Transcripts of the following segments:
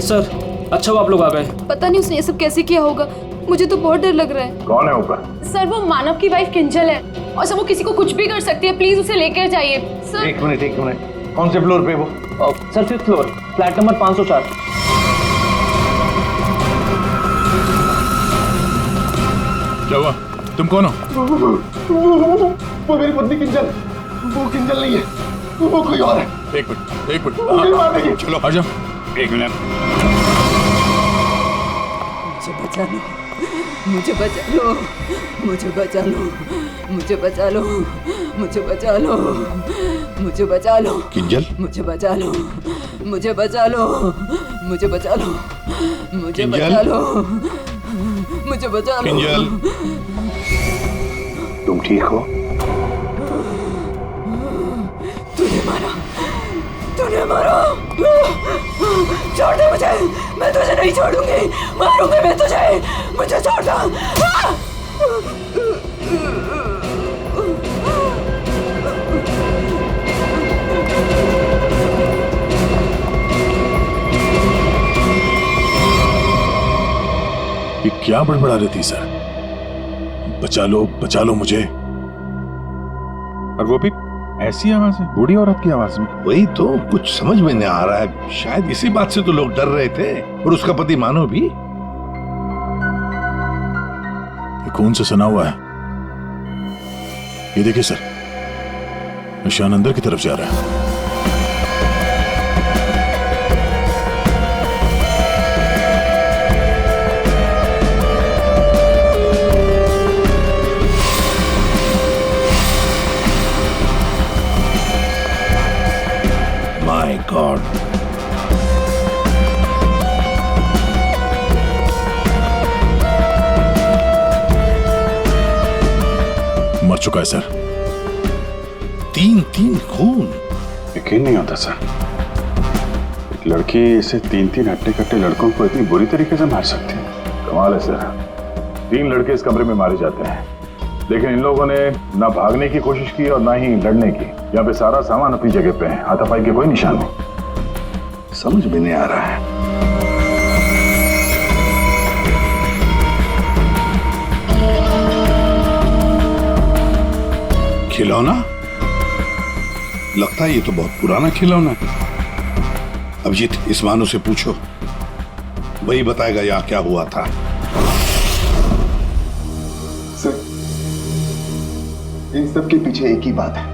Sir अच्छा वो आप लोग आ गए। पता नहीं उसने ये सब कैसे किया होगा, मुझे तो बहुत डर लग रहा है। कौन है ऊपर? सर वो मानव की वाइफ किंजल है और सर वो किसी को कुछ भी कर सकती है, प्लीज उसे लेकर जाइए सर। एक मिनट कौन से फ्लोर पे वो? Sir 5th floor, flat number 504। क्या हुआ? तुम कौन हो? वो मेरी पत्नी किंजल। वो किंजल नहीं है, वो कोई और है। एक मिनट हाँ, चलो आ जाओ। एक मिनट। मुझे बचा लो, मुझे बचा लो, मुझे बचा लो, मुझे बचा लो, मुझे बचा लो, किंजल मुझे बचा लो, मुझे बचा लो, मुझे बचा लो, मुझे बचा लो, मुझे बचा लो। किंजल तुम ठीक हो? तूने मारा, तूने मारा। छोड़ दे मुझे, मैं तुझे नहीं छोड़ूंगी, मारूंगी मैं तुझे, मुझे छोड़ दो। ये क्या बड़बड़ा रही थी सर? बचा लो मुझे। और वो भी ऐसी आवाज है, बूढ़ी औरत की आवाज में। वही तो कुछ समझ में नहीं आ रहा है। शायद इसी बात से तो लोग डर रहे थे, और उसका पति मानव भी। ये खून से सना हुआ है। ये देखिए सर, निशान अंदर की तरफ जा रहा है। My God. मर चुका है सर। 3 खून। यकीन नहीं होता सर, एक लड़की इसे 3 हट्टे-कट्टे लड़कों को इतनी बुरी तरीके से मार सकती है। कमाल है सर, 3 लड़के इस कमरे में मारे जाते हैं, लेकिन इन लोगों ने ना भागने की कोशिश की और ना ही लड़ने की। यहाँ पे सारा सामान अपनी जगह पे है, हाथापाई के कोई निशान नहीं। समझ में नहीं आ रहा है। खिलौना? लगता है ये तो बहुत पुराना खिलौना है। अभिजीत, इस मानो से पूछो, वही बताएगा यहाँ क्या हुआ था। सर, इन सब के पीछे एक ही बात है।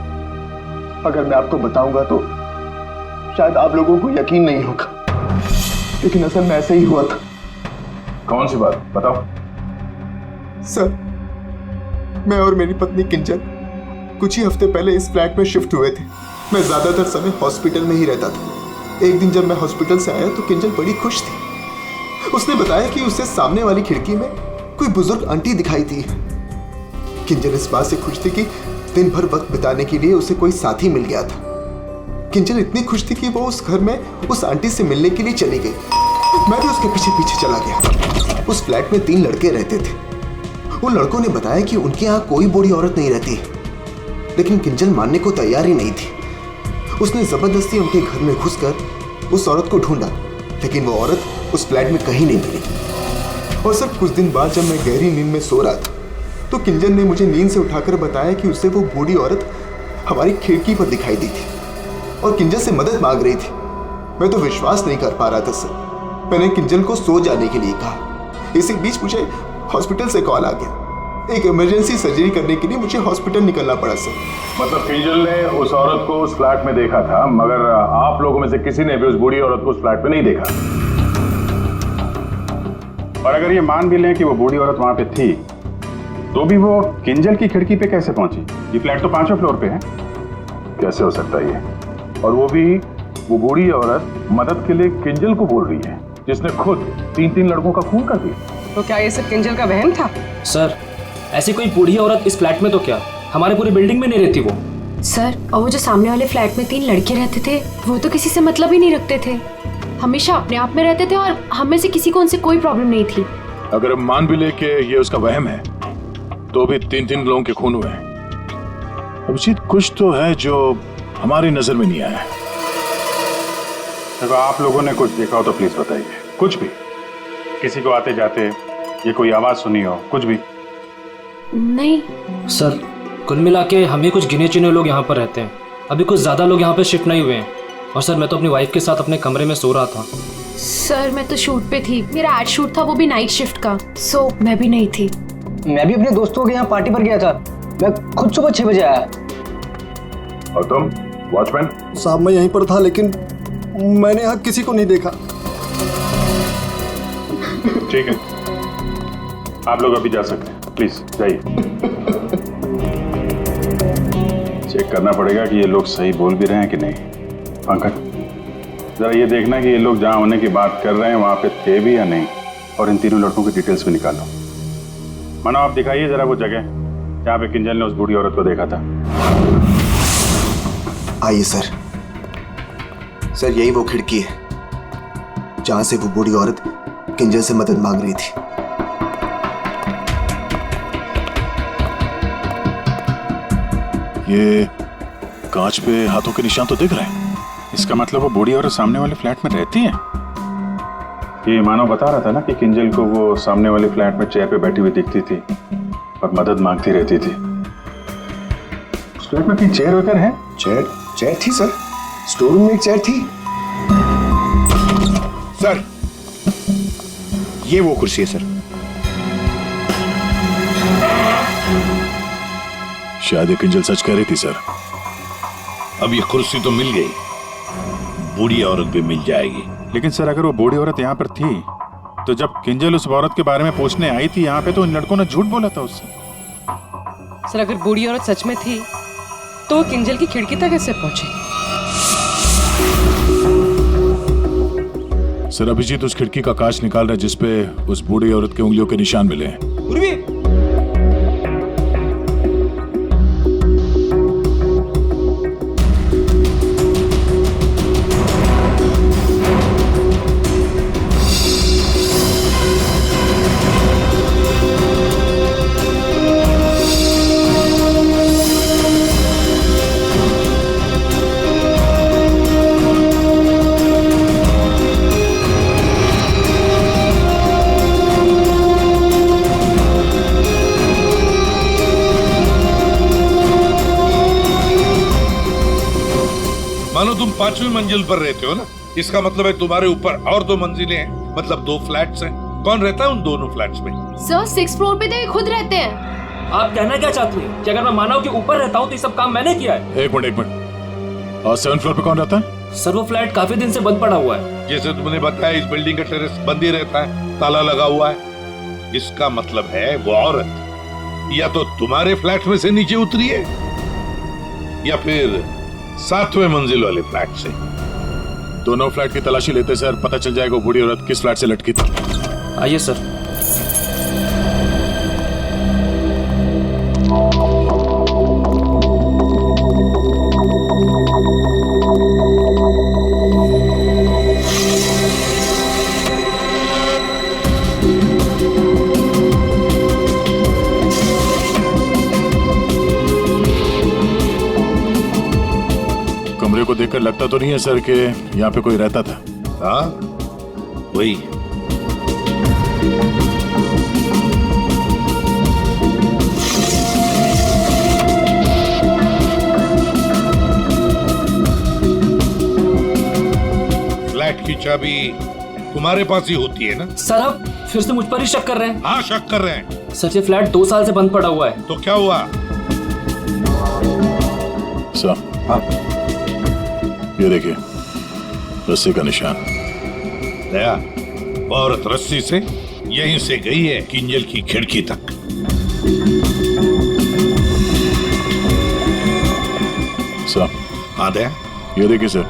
अगर मैं आपको बताऊंगा तो शायद आप लोगों को यकीन नहीं होगा, लेकिन असल में ऐसा ही हुआ था। कौन सी बात बताओ? सर, मैं और मेरी पत्नी किंजल कुछ ही हफ्ते पहले इस फ्लैट में शिफ्ट हुए थे। मैं ज्यादातर समय हॉस्पिटल में ही रहता था। एक दिन जब मैं हॉस्पिटल से आया तो किंजल बड़ी खुश थी। उसने बताया कि उसे सामने वाली खिड़की में कोई बुजुर्ग आंटी दिखाई थी। किंजल इस बात से खुश थी कि दिन भर वक्त बिताने के लिए उसे कोई साथी मिल गया था। किंजल इतनी खुश थी कि वो उस घर में उस आंटी से मिलने के लिए चली गई। मैं भी उसके पीछे पीछे चला गया। उस फ्लैट में 3 लड़के रहते थे। उन लड़कों ने बताया कि उनके यहाँ कोई बूढ़ी औरत नहीं रहती, लेकिन किंजल मानने को तैयार ही नहीं थी। उसने जबरदस्ती उनके घर में घुसकर उस औरत को ढूंढा, लेकिन वो औरत उस फ्लैट में कहीं नहीं मिली। और सर, कुछ दिन बाद जब मैं गहरी नींद में सो रहा था तो किंजल ने मुझे नींद से उठाकर बताया कि उसे वो बूढ़ी औरत हमारी खिड़की पर दिखाई दी थी और किंजल से मदद मांग रही थी। मैं तो विश्वास नहीं कर पा रहा था सर। मैंने किंजल को सो जाने के लिए कहा। इसी बीच मुझे हॉस्पिटल से कॉल आ गया। एक इमरजेंसी सर्जरी करने के लिए मुझे हॉस्पिटल निकलना पड़ा सर। मतलब किंजल ने उस औरत को उस फ्लैट में देखा था, मगर आप लोगों में से किसी ने भी उस बूढ़ी औरत को उस फ्लैट में नहीं देखा। और अगर ये मान भी लें कि वो बूढ़ी औरत वहां पे थी, तो भी वो किंजल की खिड़की पे कैसे पहुंची? ये फ्लैट तो 5वें फ्लोर पे है। कैसे हो सकता है ये? और वो भी वो बूढ़ी औरत मदद के लिए किंजल को बोल रही है, जिसने खुद 3 लड़कों का खून कर दिया। तो क्या ये सब किंजल का वहम था? सर ऐसी कोई बूढ़ी औरत इस फ्लैट में तो क्या, हमारे पूरी बिल्डिंग में नहीं रहती वो। सर, और वो जो सामने वाले फ्लैट में 3 लड़के रहते थे, वो तो किसी से मतलब ही नहीं रखते थे। हमेशा अपने आप में रहते थे और हम में से किसी को उनसे कोई प्रॉब्लम नहीं थी। अगर हम मान भी ले कि ये उसका वहम है, तो भी 3 लोगों के खून हुए हैं। अभिजीत, कुछ तो है जो हमारी नजर में नहीं आया। अगर आप लोगों ने कुछ देखा हो तो प्लीज बताइए। कुछ भी, किसी को आते जाते ये कोई आवाज सुनी हो, कुछ भी? नहीं सर, कुल मिला के हम ही कुछ गिने चुने लोग यहाँ पर रहते हैं। अभी कुछ ज़्यादा लोग यहाँ पर शिफ्ट नहीं हुए हैं। और सर, मैं तो अपनी वाइफ के साथ अपने कमरे में सो रहा था। सर, मैं तो शूट पे थी, मेरा एड शूट था, वो भी नाइट शिफ्ट का, सो मैं भी नहीं थी। मैं भी अपने दोस्तों के यहाँ पार्टी पर गया था, मैं खुद सुबह 6 बजे आया। और तुम वॉचमैन? साहब मैं यहीं पर था, लेकिन मैंने यहाँ किसी को नहीं देखा। ठीक है, आप लोग अभी जा सकते हैं, प्लीज जाइए। चेक करना पड़ेगा कि ये लोग सही बोल भी रहे हैं कि नहीं। पंकज, जरा ये देखना कि ये लोग जहाँ होने की बात कर रहे हैं वहां पे थे भी या नहीं, और इन तीनों लड़कों की डिटेल्स भी निकालो। मानो आप दिखाइए जरा वो जगह जहाँ पे किंजल ने उस बूढ़ी औरत को देखा था। आइए सर। सर, यही वो खिड़की है जहां से वो बूढ़ी औरत किंजल से मदद मांग रही थी। ये कांच पे हाथों के निशान तो दिख रहे हैं। इसका मतलब वो बूढ़ी औरत सामने वाले फ्लैट में रहती है। ये मानव बता रहा था ना कि किंजल को वो सामने वाले फ्लैट में चेयर पे बैठी हुई दिखती थी और मदद मांगती रहती थी। उस फ्लैट में कोई चेयर वगैरह है? चेयर थी सर, स्टोर रूम में एक चेयर थी। सर, ये वो कुर्सी है सर। शायद किंजल सच कह रही थी सर। अब ये कुर्सी तो मिल गई, बूढ़ी औरत भी मिल जाएगी। लेकिन सर, अगर वो बूढ़ी औरत यहाँ पर थी तो जब किंजल उस औरत के बारे में पूछने आई थी यहाँ पे, तो इन लड़कों ने झूठ बोला था उससे। सर, अगर बूढ़ी औरत सच में थी तो वो किंजल की खिड़की तक कैसे पहुंची? सर, अभिजीत उस खिड़की का कांच निकाल रहा है जिसपे उस बूढ़ी औरत के उंगलियों के निशान मिले हैं। मानो तुम 5वीं मंजिल पर रहते हो ना, इसका मतलब है तुम्हारे ऊपर और 2 मंजिलें हैं, मतलब 2 फ्लैट्स हैं। कौन रहता है उन दोनों फ्लैट्स में? सर, 6th फ्लोर पे तो ये खुद रहते हैं। आप कहना क्या चाहती हैं कि अगर मैं मानव के ऊपर रहता हूँ तो ये सब काम मैंने किया है? एक मिनट। और 7th फ्लोर पे कौन रहता है? सर, वो फ्लैट काफी दिन से बंद पड़ा हुआ है। जैसे तुमने बताया, इस बिल्डिंग का टेरेस बंद ही रहता है, ताला लगा हुआ है। इसका मतलब है वो औरत या तो तुम्हारे फ्लैट में से नीचे उतरी है या फिर 7वें मंजिल वाले फ्लैट से। दोनों फ्लैट की तलाशी लेते सर, पता चल जाएगा बूढ़ी औरत किस फ्लैट से लटकी थी। आइए सर। कमरे को देखकर लगता तो नहीं है सर कि यहाँ पे कोई रहता था। हाँ, वही। फ्लैट की चाबी तुम्हारे पास ही होती है ना? सर, आप फिर से मुझ पर ही शक कर रहे हैं? हाँ, शक कर रहे हैं। सर, ये फ्लैट 2 साल से बंद पड़ा हुआ है। तो क्या हुआ? सर, ये देखिए, रस्सी का निशान। दया, वो औरत रस्सी से यहीं से गई है किंजल की खिड़की तक। सर, हाँ दया, ये देखिए सर।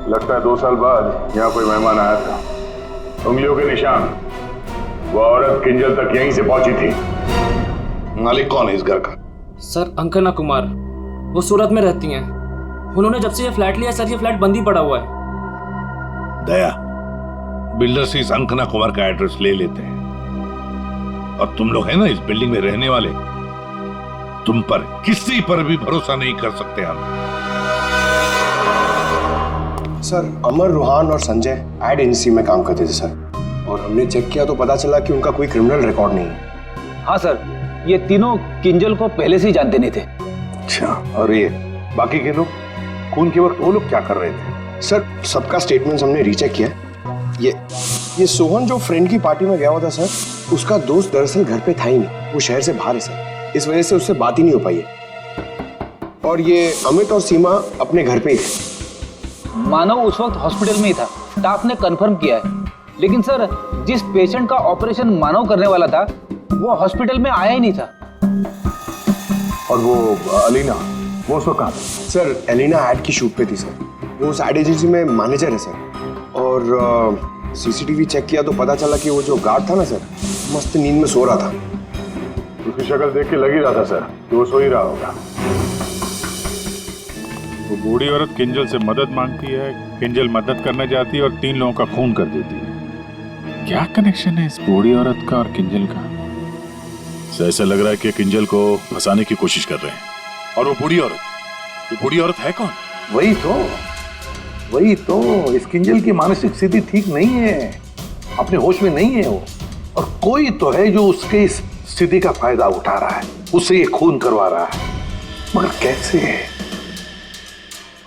लगता है 2 साल बाद यहाँ कोई मेहमान आया था। उंगलियों के निशान। वो औरत किंजल तक यहीं से पहुंची थी। मालिक कौन है इस घर का? सर, अंकना कुमार, वो सूरत में रहती हैं। उन्होंने जब से ये फ्लैट लिया सर, ये फ्लैट बंद ही पड़ा हुआ है। दया, बिल्डर से इस अंकना कुमार का एड्रेस ले लेते हैं। और तुम लोग है ना इस बिल्डिंग में रहने वाले, तुम पर किसी पर भी भरोसा नहीं कर सकते हम। सर अमर, रोहान और संजय एड एजेंसी में काम करते थे सर, और हमने चेक किया तो पता चला कि उनका कोई क्रिमिनल रिकॉर्ड नहीं है। हाँ सर, ये तीनों किंजल को पहले से ही जानते नहीं थे। अच्छा, और ये बाकी के लोग खून के वक्त वो लोग क्या कर रहे थे? सर सबका स्टेटमेंट हमने रीचेक किया। ये सोहन जो फ्रेंड की पार्टी में गया हुआ था सर, उसका दोस्त दरअसल घर पे था ही नहीं, वो शहर से बाहर है सर, इस वजह से उससे बात ही नहीं हो पाई है। और ये अमित और सीमा अपने घर पे ही थे। मानव उस वक्त हॉस्पिटल में ही था, स्टाफ ने कंफर्म किया है। लेकिन सर जिस पेशेंट का ऑपरेशन मानव करने वाला था वो हॉस्पिटल में आया ही नहीं था। और वो अलीना, वो उसको कहाँ? सर एलिना एड की शूट पे थी सर, वो उस एड एजेंसी में मैनेजर है सर। और सीसीटीवी चेक किया तो पता चला कि वो जो गार्ड था ना सर, मस्त नींद में सो रहा था। उसकी शक्ल देख के लग ही रहा था सर कि वो सो ही रहा होगा। वो बूढ़ी औरत किंजल से मदद मांगती है, किंजल मदद करना चाहती है और 3 लोगों का खून कर देती है। क्या कनेक्शन है इस बूढ़ी औरत का और किंजल का? ऐसा लग रहा है कि किंजल को फंसाने की कोशिश कर रहे हैं। और वो बूढ़ी औरत है कौन? वही तो इस किंजल की मानसिक स्थिति ठीक नहीं है, अपने होश में नहीं है वो, और कोई तो है जो उसके इस स्थिति का फायदा उठा रहा है, उससे ये खून करवा रहा है, मगर कैसे?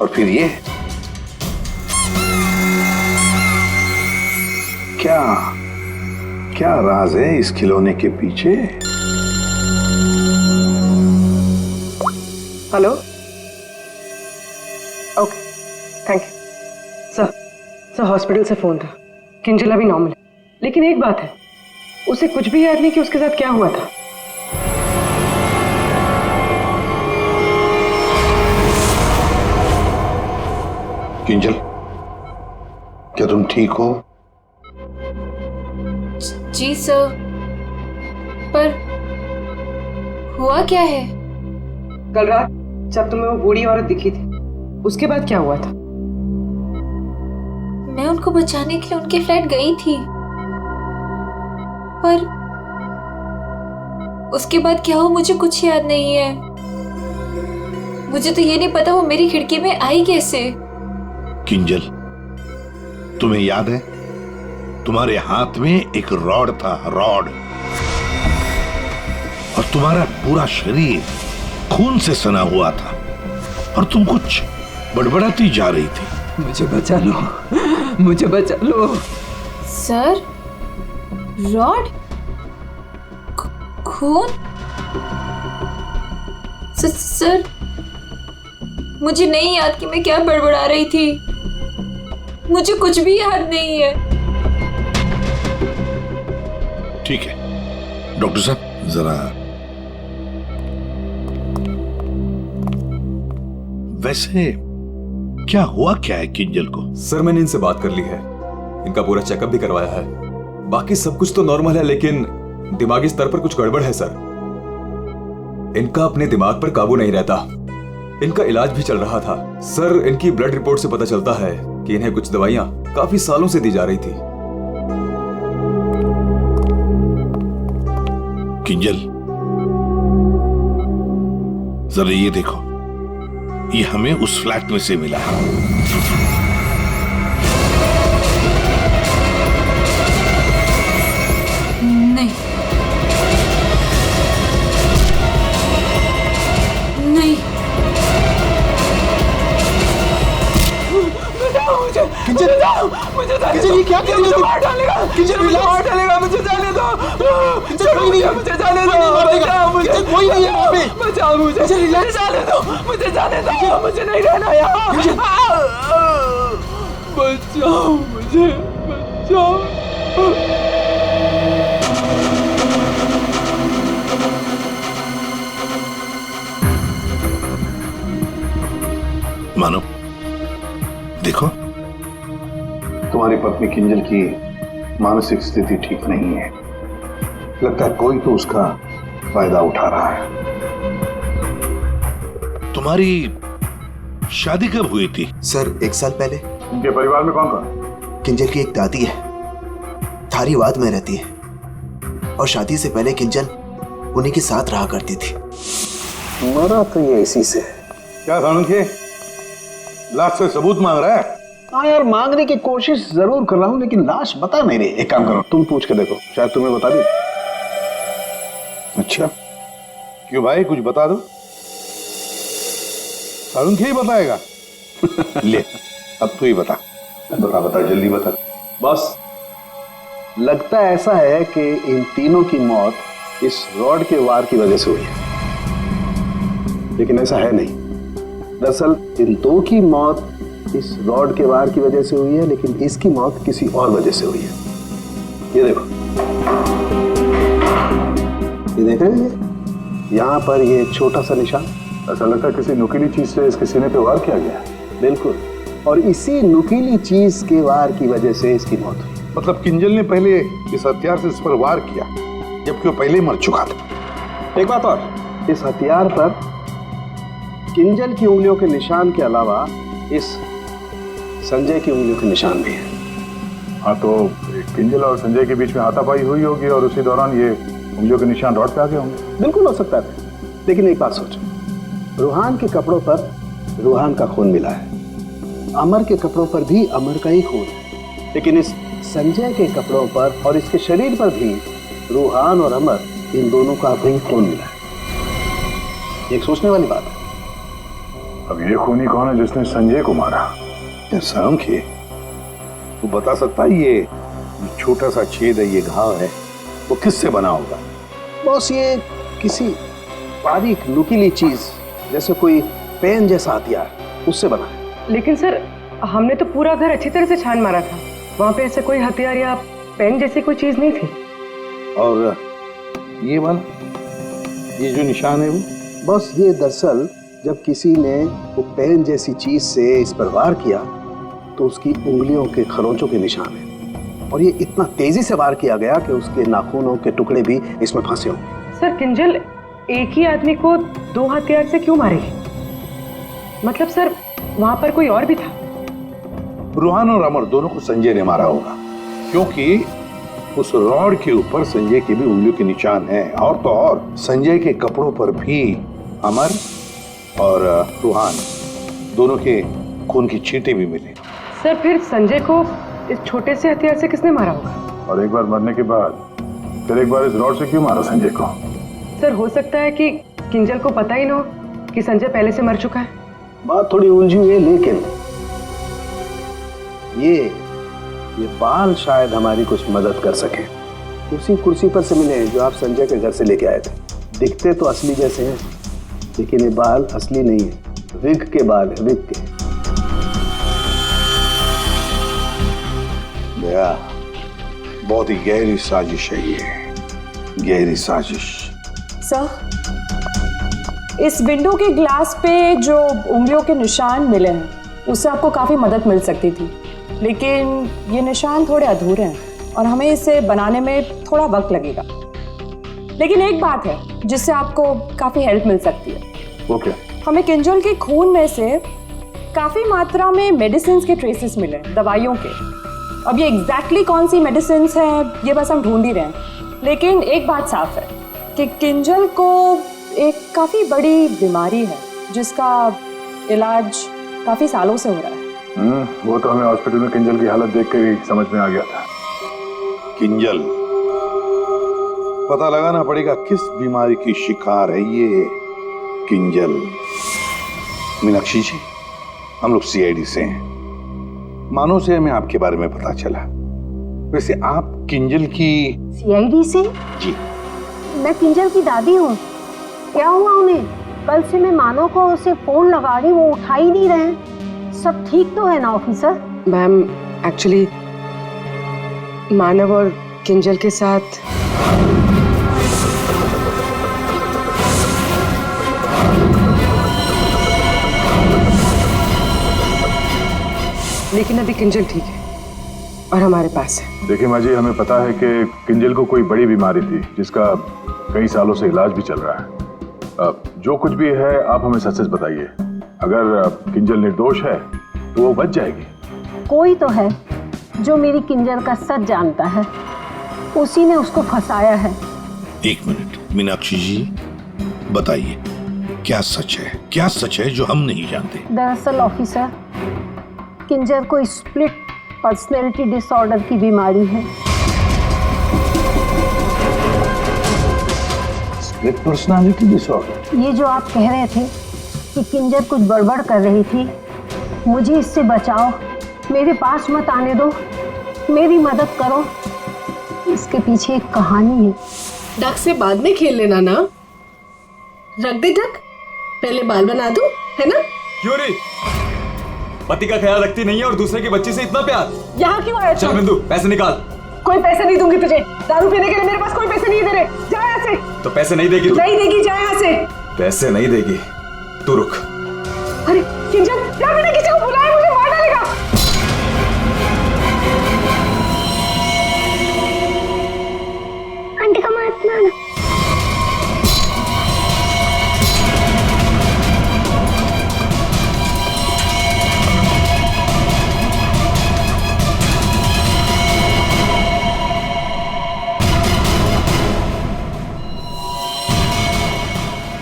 और फिर ये क्या राज है इस खिलौने के पीछे? Hello, okay, thank you. Sir hospital से फोन था, किंजल अभी नॉर्मल है, लेकिन एक बात है, उसे कुछ भी याद नहीं कि उसके साथ क्या हुआ था। किंजल, क्या तुम ठीक हो? जी सर, पर हुआ क्या है? कल रात जब तुम्हें वो बूढ़ी औरत दिखी थी, उसके बाद क्या हुआ था? मैं उनको बचाने के लिए उनके फ्लैट गई थी, पर उसके बाद क्या हुआ मुझे कुछ याद नहीं है। मुझे तो ये नहीं पता वो मेरी खिड़की में आई कैसे। किंजल, तुम्हें याद है तुम्हारे हाथ में एक रॉड था, रॉड, और तुम्हारा पूरा शरीर खून से सना हुआ था और तुम कुछ बड़बड़ाती जा रही थी। मुझे बचा लो, मुझे बचा लो। सर, रॉड, खून? सर, मुझे नहीं याद कि मैं क्या बड़बड़ा रही थी, मुझे कुछ भी याद नहीं है। ठीक है डॉक्टर साहब, जरा वैसे क्या हुआ क्या है किंजल को? सर मैंने इनसे बात कर ली है, इनका पूरा चेकअप भी करवाया है, बाकी सब कुछ तो नॉर्मल है, लेकिन दिमागी स्तर पर कुछ गड़बड़ है सर। इनका अपने दिमाग पर काबू नहीं रहता। इनका इलाज भी चल रहा था सर। इनकी ब्लड रिपोर्ट से पता चलता है कि इन्हें कुछ दवाइयां काफी सालों से दी जा रही थी। किंजल, जरा ये देखो, ये हमें उस फ्लैट में से मिला है। नहीं, नहीं, किंजल ये क्या कर रही हो? मार डालेगा, किंजल मार डालेगा, मुझे जाने दो। किंजल कोई नहीं है, मुझे जाने दो, किंजल कोई नहीं है वहाँ पे। बचाओ मुझे, जाने दो, मुझे जाने दो, मुझे नहीं रहना यहाँ। बचाओ मुझे, बचाओ। मानो, देखो, तुम्हारी पत्नी किंजल की मानसिक स्थिति ठीक नहीं है, लगता है कोई तो उसका फायदा उठा रहा है। तुम्हारी शादी कब हुई थी? सर 1 साल पहले। इनके परिवार में कौन कौन? किंजल की एक दादी है, धारीवाद में रहती है, और शादी से पहले किंजल उन्हीं के साथ रहा करती थी। मरा तो ये इसी से। क्या सानुखे, लाश से सबूत मांग रहा है? हाँ यार, मांगने की कोशिश जरूर कर रहा हूँ, लेकिन लाश बता नहीं रही। एक काम करो, तुम पूछ के देखो, शायद तुम्हें बता दी। अच्छा, क्यों भाई, कुछ बता दो। अरुण क्या ही बताएगा? ले, अब तू ही बता। बता बता, जल्दी बता। बस लगता ऐसा है कि इन तीनों की मौत इस रॉड के वार की वजह से हुई है, लेकिन ऐसा है नहीं। दरअसल इन दो की मौत इस रॉड के वार की वजह से हुई है, लेकिन इसकी मौत किसी और वजह से हुई है। ये देखो, ये देख रहे हैं, यहाँ पर ये छोटा सा निशान। ऐसा लगता है किसी नुकीली चीज से इसके सीने पे वार किया गया है। बिल्कुल, और इसी नुकीली चीज के वार की वजह से इसकी मौत हुई। मतलब किंजल ने पहले इस हथियार से इस पर वार किया, जबकि वो पहले ही मर चुका था। एक बात और, इस हथियार पर किंजल की उंगलियों के निशान के अलावा इस संजय की उंगलियों के निशान भी है। हाँ, तो किंजल और संजय के बीच में हाथापाई हुई होगी और उसी दौरान ये उंगलियों के निशान रॉड पे आ गए होंगे। बिल्कुल हो सकता है, लेकिन एक बात सोचो, रूहान के कपड़ों पर रूहान का खून मिला है, अमर के कपड़ों पर भी अमर का ही खून है, लेकिन इस संजय के कपड़ों पर और इसके शरीर पर भी रूहान और अमर, इन दोनों का भी खून मिला है। एक सोचने वाली बात है। अब ये खूनी कौन है जिसने संजय को मारा? शर्म खे, तू बता सकता है ये छोटा सा छेद है, ये घाव है, वो किससे बना होगा? बॉस, ये किसी बारीक नुकीली चीज जैसे कोई पेन जैसा हथियार, उससे बना है। लेकिन सर, हमने तो पूरा घर अच्छी तरह से छान मारा था, वहां पे ऐसे कोई हथियार या पेन जैसी कोई चीज नहीं थी। और ये वाला, ये जो निशान है वो? बस ये दरअसल जब किसी ने वो पेन जैसी चीज से इस पर वार किया तो उसकी उंगलियों के खरोंचों के निशान है, और ये इतना तेजी से वार किया गया कि उसके नाखूनों के टुकड़े भी इसमें फंसे होंगे। सर, किंजल एक ही आदमी को दो हथियार से क्यों मारेगी? मतलब सर, वहां पर कोई और भी था? रूहान और अमर दोनों को संजय ने मारा होगा, क्योंकि उस रॉड के ऊपर संजय की भी उंगलियों के निशान हैं, और तो और संजय के कपड़ों पर भी अमर और रूहान दोनों के खून की छींटे भी मिले। सर, फिर संजय को इस छोटे से हथियार से किसने मारा होगा? और एक बार मरने के बाद फिर एक बार इस रॉड से क्यों मारा संजय को? सर, हो सकता है कि किंजल को पता ही ना हो कि संजय पहले से मर चुका है। बात थोड़ी उलझी हुई है, लेकिन ये बाल शायद हमारी कुछ मदद कर सके। उसी कुर्सी पर से मिले जो आप संजय के घर से लेके आए थे। दिखते तो असली जैसे हैं, लेकिन ये बाल असली नहीं है, विग के बाल है, विग के। बहुत ही गहरी साजिश है ये, गहरी साजिश। सर, इस विंडो के ग्लास पे जो उंगलियों के निशान मिले हैं, उससे आपको काफ़ी मदद मिल सकती थी, लेकिन ये निशान थोड़े अधूरे हैं और हमें इसे बनाने में थोड़ा वक्त लगेगा। लेकिन एक बात है जिससे आपको काफ़ी हेल्प मिल सकती है। वो क्या? हमें किंजल के खून में से काफ़ी मात्रा में मेडिसिन के ट्रेसेस मिले, दवाइयों के। अब ये एग्जैक्टली कौन सी मेडिसिन हैं ये बस हम ढूंढ ही रहे हैं, लेकिन एक बात साफ है कि किंजल को एक काफ़ी बड़ी बीमारी है जिसका इलाज काफ़ी सालों से हो रहा है। वो तो हमें हॉस्पिटल में किंजल की हालत देख कर ही समझ में आ गया था। किंजल, पता लगाना पड़ेगा किस बीमारी की शिकार है ये किंजल। मीनाक्षी जी, हम लोग सीआईडी से हैं, मानो से हमें आपके बारे में पता चला। वैसे आप किंजल की? सीआईडी से? जी। मैं किंजल की दादी हूँ। क्या हुआ उन्हें? कल से मैं मानव को उसे फोन लगा रही, वो उठा ही नहीं रहे। सब ठीक तो है ना ऑफिसर? मैम, एक्चुअली मानव और किंजल के साथ लेकिन अभी किंजल ठीक है और हमारे पास है। देखिए माँ जी, हमें पता है कि किंजल को कोई बड़ी बीमारी थी जिसका कई सालों से इलाज भी चल रहा है। जो कुछ भी है आप हमें सच सच बताइए। अगर किंजल निर्दोष है तो वो बच जाएगी। कोई तो है जो मेरी किंजल का सच जानता है, उसी ने उसको फंसाया है। एक मिनट मीनाक्षी जी, बताइए क्या सच है, क्या सच है जो हम नहीं जानते? दरअसल ऑफिसर, किंजर को स्प्लिट पर्सनैलिटी डिसऑर्डर की बीमारी है। Split personality disorder? ये जो आप कह रहे थे कि किंजर कुछ गड़बड़ कर रही थी, मुझे इससे बचाओ, मेरे पास मत आने दो, मेरी मदद करो। इसके पीछे एक कहानी है। डक से बाद में खेल लेना ना। रख दे डक, पहले बाल बना दूं, है ना? क्यों रे? पति का ख्याल रखती नहीं है और दूसरे की बच्ची से इतना प्यार। यहाँ क्यों आया? चल बिंदु, पैसे निकाल। कोई पैसे नहीं दूंगी तुझे, दारू पीने के लिए मेरे पास कोई पैसे नहीं दे रहे। जा यहाँ से। तो पैसे नहीं देगी तू? नहीं देगी, जा यहाँ से। पैसे नहीं देगी, तू रुक। अरे किंजल, क्या मैंने किसी को बुलाया? मुझे मार डालेगा। आंटी का मत मारना।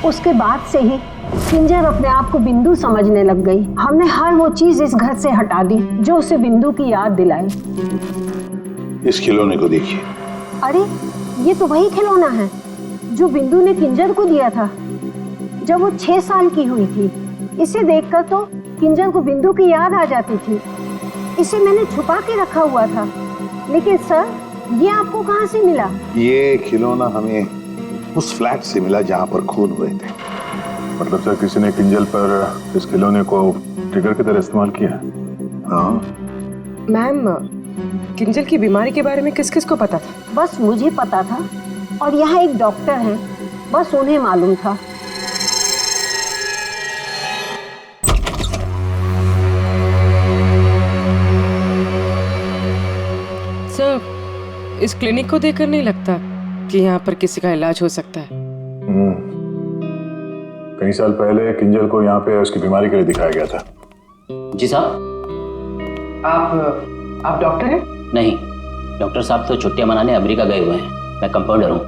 उसके बाद से ही किंजर अपने आप को बिंदु समझने लग गई। हमने हर वो चीज इस घर से हटा दी जो उसे बिंदु की याद दिलाए। इस खिलौने को देखिए। अरे ये तो वही खिलौना है जो बिंदु ने किंजर को दिया था जब वो 6 साल की हुई थी। इसे देखकर तो किंजर को बिंदु की याद आ जाती थी। इसे मैंने छुपा के रखा हुआ था। लेकिन सर, ये आपको कहाँ से मिला? ये खिलौना हमें उस फ्लैट से मिला जहां पर खून हुए थे। मतलब सर, किसी ने किंजल पर इस खिलौने को ट्रिगर की तरह इस्तेमाल किया? हाँ मैम, किंजल की बीमारी के बारे में किस किस को पता था? बस मुझे पता था और यहाँ एक डॉक्टर हैं, बस उन्हें मालूम था। सर, इस क्लिनिक को देखकर नहीं लगता कि यहाँ पर किसी का इलाज हो सकता है। कई साल पहले किंजल को यहाँ पे उसकी बीमारी के लिए दिखाया गया था। जी साहब। आप डॉक्टर हैं? नहीं, डॉक्टर साहब तो छुट्टियां मनाने अमेरिका गए हुए हैं। मैं कंपाउंडर हूँ।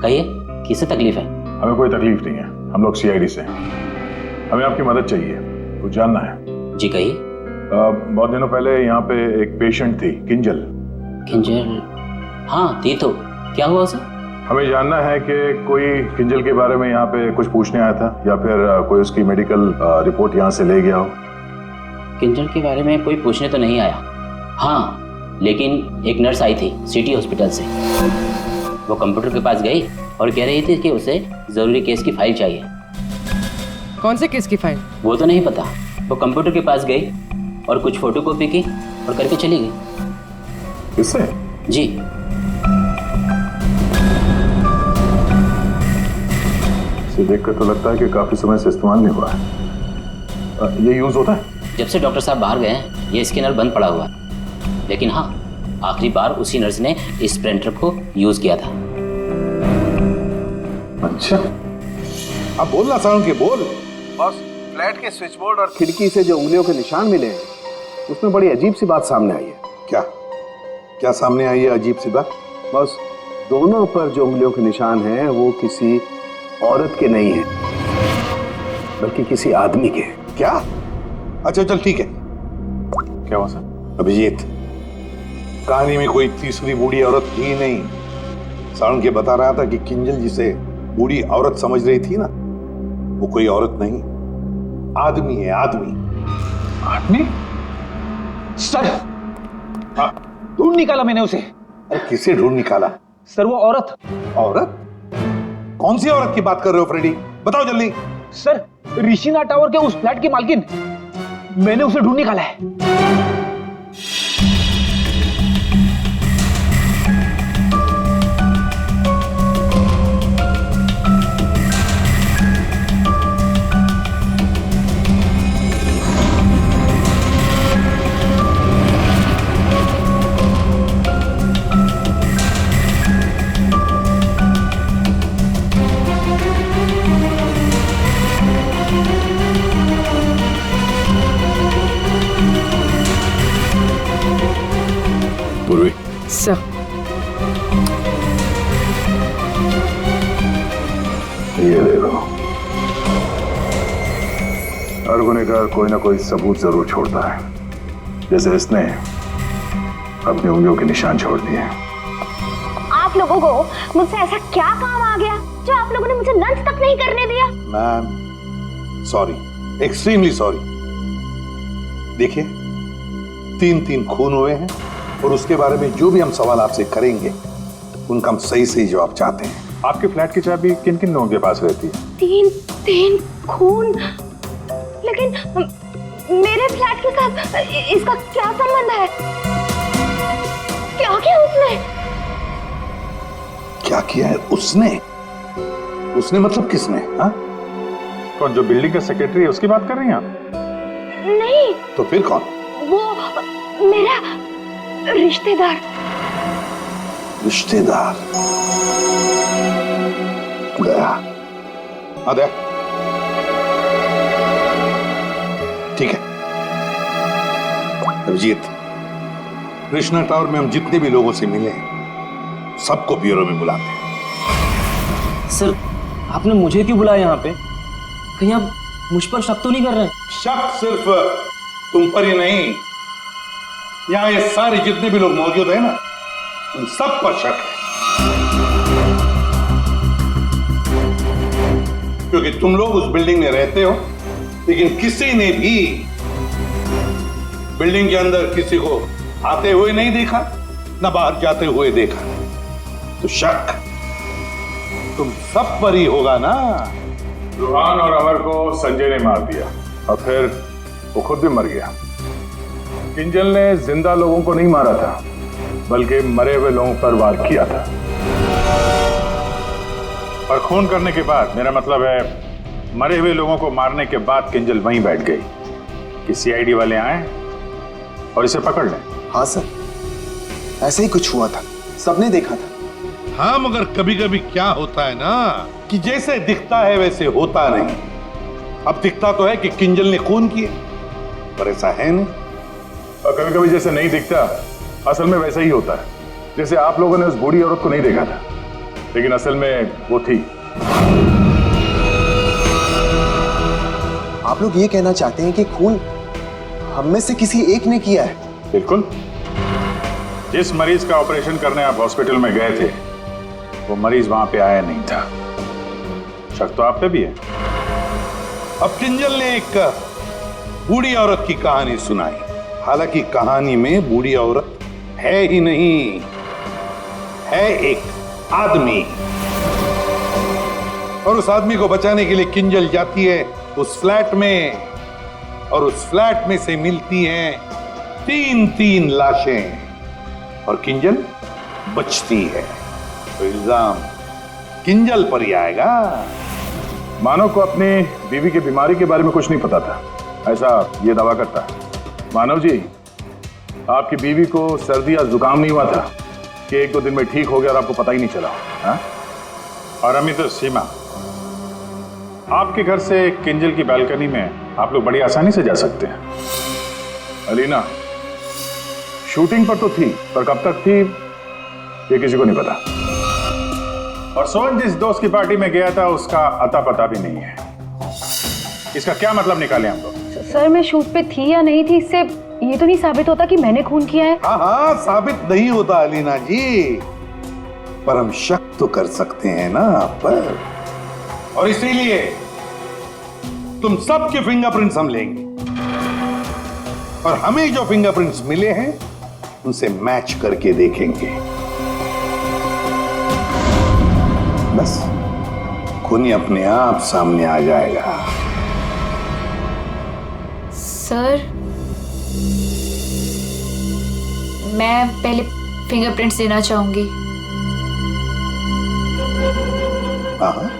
कहिए, किससे तकलीफ है? हमें कोई तकलीफ नहीं है, हम लोग CID से हैं। हमें आपकी मदद चाहिए, कुछ जानना है। जी कहिए। बहुत दिनों पहले यहाँ पे एक पेशेंट थी, किंजल। किंजल? हाँ थी तो, क्या हुआ उसे? हमें जानना है कि कोई किंजल के बारे में यहाँ पे कुछ पूछने आया था या फिर कोई उसकी मेडिकल रिपोर्ट यहाँ से ले गया हो। किंजल के बारे में कोई पूछने तो नहीं आया। हाँ, लेकिन एक नर्स आई थी सिटी हॉस्पिटल से। वो कंप्यूटर के पास गई और कह रही थी कि उसे जरूरी केस की फाइल चाहिए। कौन से केस की फाइल? वो तो नहीं पता। वो कंप्यूटर के पास गई और कुछ फोटोकॉपी की और करके चली गई। किससे? जी। इसे देखकर तो लगता है कि काफी समय से इस्तेमाल नहीं हुआ है। ये यूज होता है? जब से डॉक्टर साहब बाहर गए हैं ये स्कैनर बंद पड़ा हुआ है। लेकिन हाँ, आखिरी बार उसी नर्स ने इस प्रिंटर को यूज किया था। अच्छा, अब बोलना साउंड के बोल। बॉस, फ्लैट के स्विच बोर्ड और खिड़की से जो उंगलियों के निशान मिले हैं उसमें बड़ी अजीब सी बात सामने आई है। क्या क्या सामने आई है अजीब सी बात? बस, दोनों पर जो उंगलियों के निशान हैं वो किसी औरत के नहीं है बल्कि किसी आदमी के। क्या? अच्छा चल ठीक है। क्या हुआ सर? अभिजीत, कहानी में कोई तीसरी बूढ़ी औरत थी नहीं। साउंड के बता रहा था कि किंजल जिसे बूढ़ी औरत समझ रही थी ना, वो कोई औरत नहीं, आदमी है। आदमी? आदमी? सर, हाँ, ढूंढ निकाला मैंने उसे। अरे किसे ढूंढ निकाला? सर, वो औरत। औरत? कौन सी औरत की बात कर रहे हो फ्रेडी? बताओ जल्दी। सर, ऋषिना टावर के उस फ्लैट की मालकिन, मैंने उसे ढूंढ निकाला है। पूर्वी, सर, ये देखो, हर गुनहगार कोई ना कोई सबूत जरूर छोड़ता है। जैसे इसने अपनी उंगलियों के निशान छोड़ दिए। आप लोगों को मुझसे ऐसा क्या काम आ गया जो आप लोगों ने मुझे लंच तक नहीं करने दिया? Ma'am sorry, extremely sorry. देखिए 3 खून हुए हैं और उसके बारे में जो भी हम सवाल आपसे करेंगे उनका हम सही सही जवाब चाहते हैं। आपके फ्लैट की चाबी किन किन लोगों के पास रहती है? 3 खून, लेकिन मेरे फ्लैट के साथ इसका क्या संबंध है? क्या किया उसने? क्या किया है उसने? उसने मतलब किसने? हाँ? कौन, जो बिल्डिंग का सेक्रेटरी है उसकी बात कर रही हैं आप? नहीं। तो फिर कौन? वो मेरा रिश्तेदार। रिश्तेदार गया। दया ठीक है। अभिजीत, कृष्णा टावर में हम जितने भी लोगों से मिले सबको ब्यूरो में बुलाते हैं। सर आपने मुझे क्यों बुलाया यहाँ पे? कहीं आप मुझ पर शक तो नहीं कर रहे? शक सिर्फ तुम पर ही नहीं, यहाँ ये सारे जितने भी लोग मौजूद हैं ना, उन सब पर शक है। क्योंकि तुम लोग उस बिल्डिंग में रहते हो, लेकिन किसी ने भी बिल्डिंग के अंदर किसी को आते हुए नहीं देखा, ना बाहर जाते हुए देखा। तो शक तुम सब पर ही होगा ना। रूहान और अमर को संजय ने मार दिया और फिर वो खुद भी मर गया। किंजल ने जिंदा लोगों को नहीं मारा था, बल्कि मरे हुए लोगों पर वार किया था। और खून करने के बाद, मेरा मतलब है मरे हुए लोगों को मारने के बाद किंजल वहीं बैठ गई कि सीआईडी वाले आए और इसे पकड़ लें। हाँ सर, ऐसे ही कुछ हुआ था, सबने देखा था। हाँ, मगर कभी कभी क्या होता है ना कि जैसे दिखता है वैसे होता नहीं। अब दिखता तो है कि किंजल ने खून किए, पर ऐसा है नहीं। और कभी कभी जैसे नहीं दिखता, असल में वैसा ही होता है। जैसे आप लोगों ने उस बूढ़ी औरत को नहीं देखा था, लेकिन असल में वो थी। आप लोग ये कहना चाहते हैं कि खून हम में से किसी एक ने किया है? बिल्कुल। जिस मरीज का ऑपरेशन करने आप हॉस्पिटल में गए थे, वो मरीज वहां पे आया नहीं था। शक तो आप पे भी है। अब किंजल ने एक बूढ़ी औरत की कहानी सुनाई। हालांकि कहानी में बूढ़ी औरत है ही नहीं, है एक आदमी। और उस आदमी को बचाने के लिए किंजल जाती है उस फ्लैट में, और उस फ्लैट में से मिलती हैं 3 लाशें, और किंजल बचती है। तो इल्जाम किंजल पर ही आएगा। मानव को अपनी बीवी की बीमारी के बारे में कुछ नहीं पता था, ऐसा ये दावा करता है। मानव जी, आपकी बीवी को सर्दी या जुकाम नहीं हुआ था कि 1-2 दिन में ठीक हो गया और आपको पता ही नहीं चला? हाँ? और अमित और सीमा, आपके घर से किंजल की बालकनी में आप लोग बड़ी आसानी से जा सकते हैं। अलीना शूटिंग पर तो थी, पर कब तक थी ये किसी को नहीं पता। और सोहन जिस दोस्त की पार्टी में गया था उसका अता पता भी नहीं है। इसका क्या मतलब निकाले हम लोग? सर मैं शूट पे थी या नहीं थी, इससे ये तो नहीं साबित होता कि मैंने खून किया है। हाँ, साबित नहीं होता अलीना जी, पर हम शक तो कर सकते हैं ना आप पर। और इसीलिए तुम सबके फिंगरप्रिंट्स हम लेंगे, और हमें जो फिंगरप्रिंट्स मिले हैं उनसे मैच करके देखेंगे। बस खूनी अपने आप सामने आ जाएगा। सर मैं पहले फिंगरप्रिंट्स देना चाहूंगी। हाँ,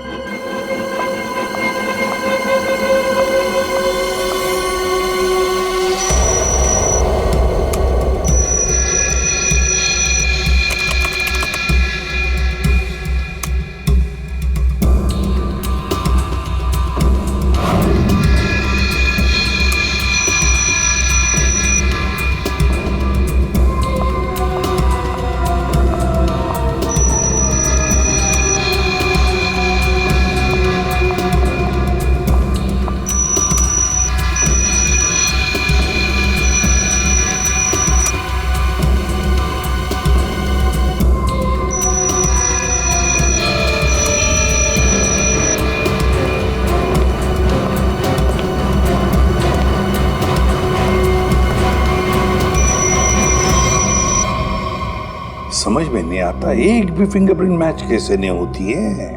समझ में नहीं आता, एक भी फिंगरप्रिंट मैच कैसे नहीं होती है।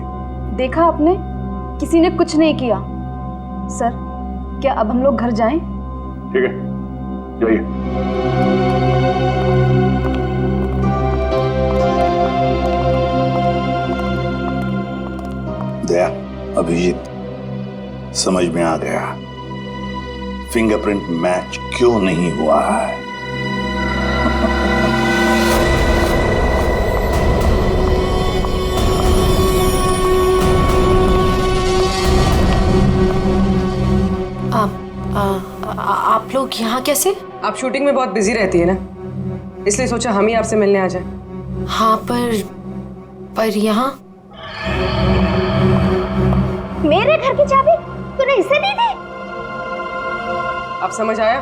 देखा आपने, किसी ने कुछ नहीं किया। सर, क्या अब हम लोग घर जाएं? ठीक है, जाइए। दया, अभिजीत, समझ में आ गया फिंगरप्रिंट मैच क्यों नहीं हुआ है। आप लोग यहाँ कैसे? आप शूटिंग में बहुत बिजी रहती है ना, इसलिए सोचा हम ही आपसे मिलने आ जाएं। हाँ, पर यहाँ मेरे घर की चाबी तूने इसे दी थी? अब समझ आया?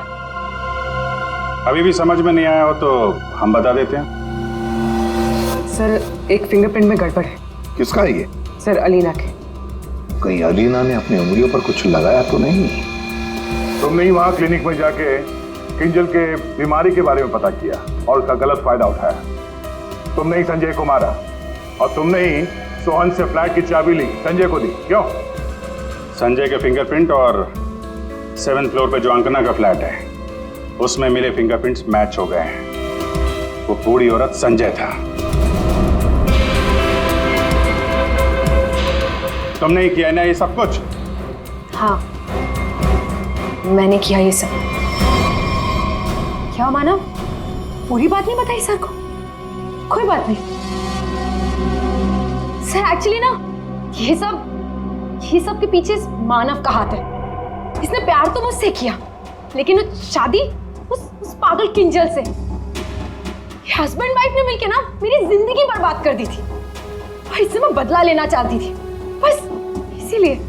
अभी भी समझ में नहीं आया हो तो हम बता देते हैं। सर, एक फिंगरप्रिंट में गड़बड़ है। किसका है ये? सर, अलीना के। कहीं अलीना ने अपनी उंगलियों पर कुछ लगाया तो नहीं? तुमने ही वहां क्लिनिक में जाके किंजल के बीमारी के बारे में पता किया और उसका गलत फायदा उठाया। तुमने ही संजय को मारा और तुमने ही सोहन से फ्लैट की चाबी ली, संजय को दी। क्यों? संजय के फिंगरप्रिंट और 7th फ्लोर पे जो अंकना का फ्लैट है उसमें मिले फिंगरप्रिंट्स मैच हो गए हैं। वो बूढ़ी औरत संजय था। तुमने ही किया ना ये सब कुछ? हाँ, मैंने किया ये सब। क्या मानव, पूरी बात नहीं बताई सर को? कोई बात नहीं सर, एक्चुअली ना ये सब के पीछे मानव का हाथ है। इसने प्यार तो मुझसे किया, लेकिन वो शादी उस पागल किंजल से। हस्बैंड वाइफ ने मिलकर ना मेरी जिंदगी बर्बाद कर दी थी और इससे मैं बदला लेना चाहती थी, बस इसीलिए।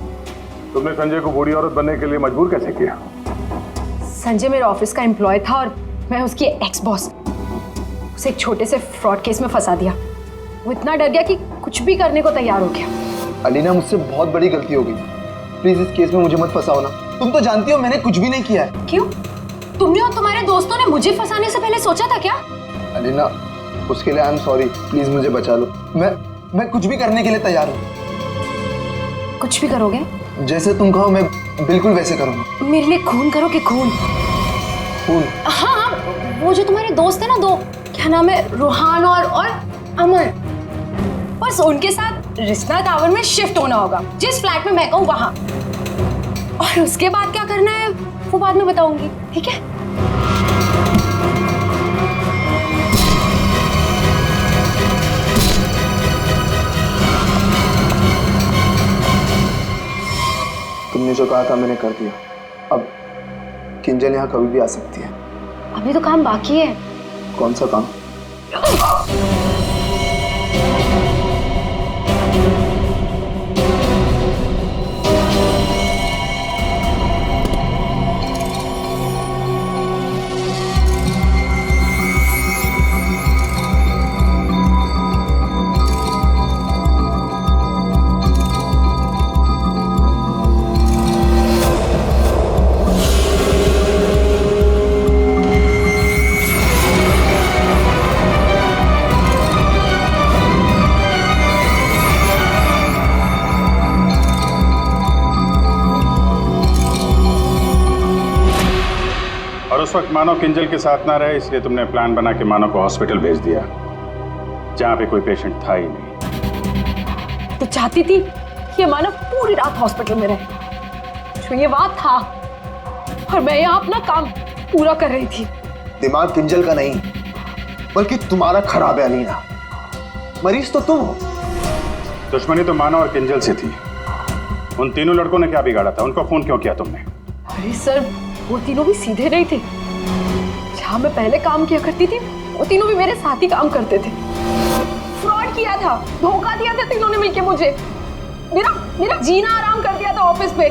तुमने संजय को बूढ़ी औरत बनने के लिए मजबूर कैसे किया? संजय मेरे ऑफिस का एम्प्लॉय था और मैं उसकी एक्स बॉस। उसे एक छोटे से फ्रॉड केस में फंसा दिया। वो इतना डर गया कि कुछ भी करने को तैयार हो गया। अलीना, मुझसे बहुत बड़ी गलती हो गई। प्लीज इस केस में मुझे मत फंसाओ ना। तुम तो जानती हो मैंने कुछ भी नहीं किया है। क्यों? तुमने और तुम्हारे दोस्तों ने मुझे फंसाने से पहले सोचा था क्या? अलीना, उसके लिए आई एम सॉरी। प्लीज मुझे बचा लो। मैं कुछ भी करने के लिए तैयार हूँ। कुछ भी करोगे? जैसे तुम कहो मैं बिल्कुल वैसे करूँगा। मेरे लिए खून करोगे? खून? खून? हाँ, वो जो तुम्हारे दोस्त है ना, दो, क्या नाम है, रूहान और अमर, बस उनके साथ रिश्ता टावर में शिफ्ट होना होगा, जिस फ्लैट में मैं कहूँ वहां। और उसके बाद क्या करना है वो बाद में बताऊंगी, ठीक है? तुमने जो कहा था मैंने कर दिया। अब किंजल यहाँ कभी भी आ सकती है। अभी तो काम बाकी है। कौन सा काम? उस वक्त मानव किंजल के साथ ना रहे, इसलिए तुमने प्लान बना के मानव को हॉस्पिटल भेज दिया जहां पे कोई पेशेंट था ही नहीं। तो चाहती थी कि मानव पूरी रात हॉस्पिटल में रहे, जो ये बात था, और मैं यहाँ अपना काम पूरा कर रही थी। दिमाग किंजल का नहीं बल्कि तुम्हारा खराब है अलीना। मरीज तो तुम हो। दुश्मनी तो मानव और किंजल से थी। उन तीनों लड़कों ने क्या बिगाड़ा था? उनको फोन क्यों किया तुमने? अरे सर, वो तीनों भी सीधे नहीं थे। जहाँ मैं पहले काम किया करती थी वो तीनों भी मेरे साथ ही काम करते थे। फ्रॉड किया था, धोखा दिया था तीनों ने मिलके मुझे। मेरा जीना आराम कर दिया था ऑफिस पे।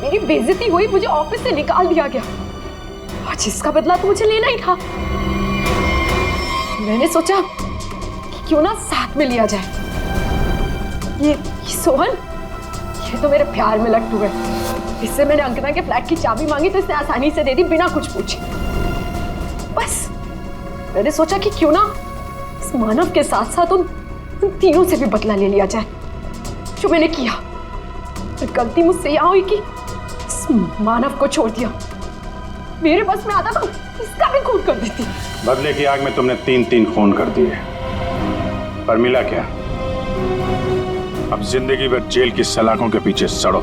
मेरी बेइज्जती हुई, मुझे ऑफिस से निकाल दिया गया और जिसका बदला तो मुझे लेना ही था। मैंने सोचा कि क्यों ना साथ में लिया जाए। ये सोहन, ये तो मेरे प्यार में लट्टू है। इससे मैंने अंकना के फ्लैट की चाबी मांगी तो इसने आसानी से दे दी, बिना कुछ पूछे। बस मैंने सोचा कि क्यों ना इस इस मानव के साथ साथ उन तीनों से भी बदला ले लिया जाए जो मैंने किया। और गलती मुझसे यहां हुई कि इस मानव को छोड़ दिया। मेरे बस में आता तो इसका भी खून कर देती। बदले की आग में तुमने 3 खून कर दिए, पर मिला क्या? अब जिंदगी भर जेल की सलाखों के पीछे सड़ो।